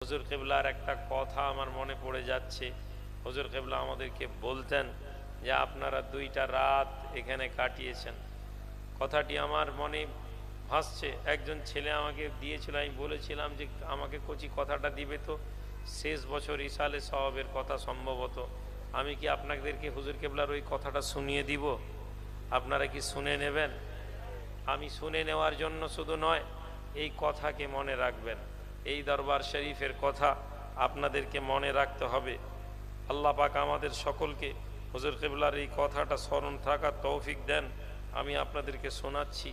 হুজুর কিবলার একটা কথা আমার মনে পড়ে যাচ্ছে। হুজুর কিবলা আমাদেরকে বলতেন যে আপনারা 2টা রাত এখানে কাটিয়েছেন। কথাটি আমার মনে ভাসছে। একজন ছেলে আমাকে দিয়েছিল, আমি বলেছিলাম যে আমাকে কচি কথাটা দিবে তো, শেষ বছর ইসালে সওয়াবের কথা সম্ভবত। আমি কি আপনাদেরকে হুজুর কিবলার ওই কথাটা শুনিয়ে দিব? আপনারা কি শুনে নেবেন? আমি শুনে নেওয়ার জন্য শুধু নয়, এই কথাকে মনে রাখবেন। এই দরবার শরীফের কথা আপনাদেরকে মনে রাখতে হবে। আল্লাহ পাক আমাদের সকলকে হুজুর কিবলার এই কথাটা স্মরণ থাকার তৌফিক দেন। আমি আপনাদেরকে শোনাচ্ছি,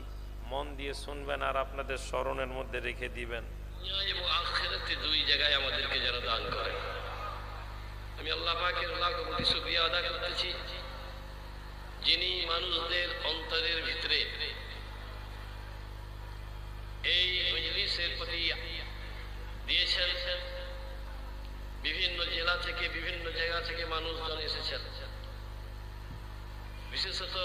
মন দিয়ে শুনবেন আর আপনাদের স্মরণের মধ্যে রেখে দিবেন। এবং আখিরাতে 2 জায়গায় আমাদেরকে যারা দান করেন, আমি আল্লাহ পাকের লাখ কোটি শুকরিয়া আদা করতেছি, যিনি মানুষদের অন্তরের ভিতরে এই মজলিসের প্রতি দিয়েছেন। বিভিন্ন জেলা থেকে, বিভিন্ন জায়গা থেকে মানুষজন এসেছেন। বিশেষত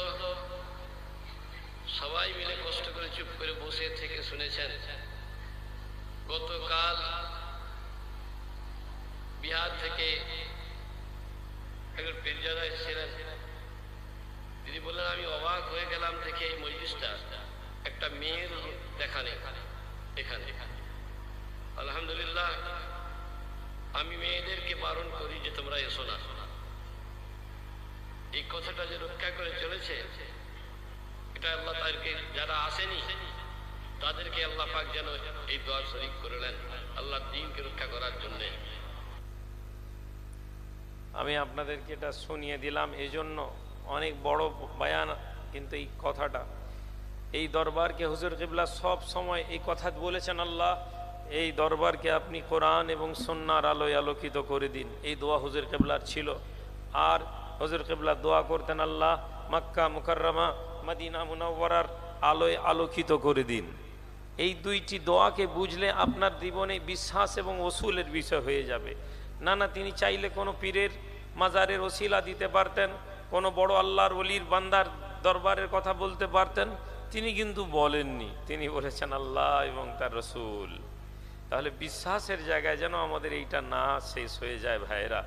সবাই মিলে কষ্ট করে চুপ করে বসে থেকে শুনেছেন। গতকাল বিহার থেকে একজন পীরজাদা এসেছিলেন। তিনি বললেন, আমি অবাক হয়ে গেলাম দেখে এই মজলিসটা একটা মেয়ের দেখা নেই এখানে। আলহামদুলিল্লাহ, আমি মেয়েদেরকে বারণ করি যে তোমরা এসো না। এই কথাটা যে রক্ষা করে চলেছে, এটা আল্লাহ তাদেরকে, যারা আসেনি তাদেরকে আল্লাহ পাক যেন এই দোয়া শরীক করলেন আল্লাহ দ্বীনকে রক্ষা করার জন্য। আমি আপনাদেরকে এটা শুনিয়ে দিলাম এই জন্য, অনেক বড় বয়ান, কিন্তু এই কথাটা, এই দরবারকে হুজুর কিবলা সব সময় এই কথা বলেছেন, আল্লাহ এই দরবারকে আপনি কোরআন এবং সুন্নাহর আলোয় আলোকিত করে দিন। এই দোয়া হুজুর কিবলার ছিল। আর হুজুর কিবলা দোয়া করতেন, আল্লাহ মক্কা মুকাররমা মদিনা মুনাওয়ারার আলোয় আলোকিত করে দিন। এই 2টি দোয়াকে বুঝলে আপনার জীবনে বিশ্বাস এবং ওসুলের বিষয় হয়ে যাবে। না, তিনি চাইলে কোনো পীরের মাজারের ওসিলা দিতে পারতেন, কোনো বড় আল্লাহর ওলির বান্দার দরবারের কথা বলতে পারতেন, তিনি কিন্তু বলেননি। তিনি বলেছেন আল্লাহ এবং তার রসুল। তাহলে বিশ্বাসের জায়গায় যেন আমাদের এইটা না শেষ হয়ে যায় ভাইয়েরা,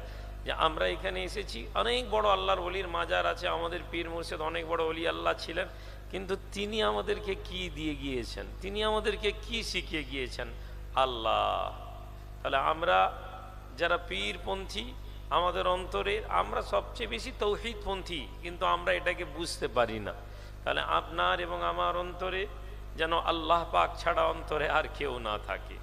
যে আমরা এখানে এসেছি, অনেক বড় আল্লাহর ওলির মাজার আছে, আমাদের পীর মুর্শিদ অনেক বড় ওলি আল্লাহ ছিলেন, কিন্তু তিনি আমাদেরকে কি দিয়ে গিয়েছেন, তিনি আমাদেরকে কি শিখিয়ে গিয়েছেন? আল্লাহ। তাহলে আমরা যারা পীরপন্থী, আমাদের অন্তরে আমরা সবচেয়ে বেশি তৌহিদপন্থী, কিন্তু আমরা এটাকে বুঝতে পারি না। তাহলে আপনার এবং আমার অন্তরে যেন আল্লাহ পাক ছাড়া অন্তরে আর কেউ না থাকে।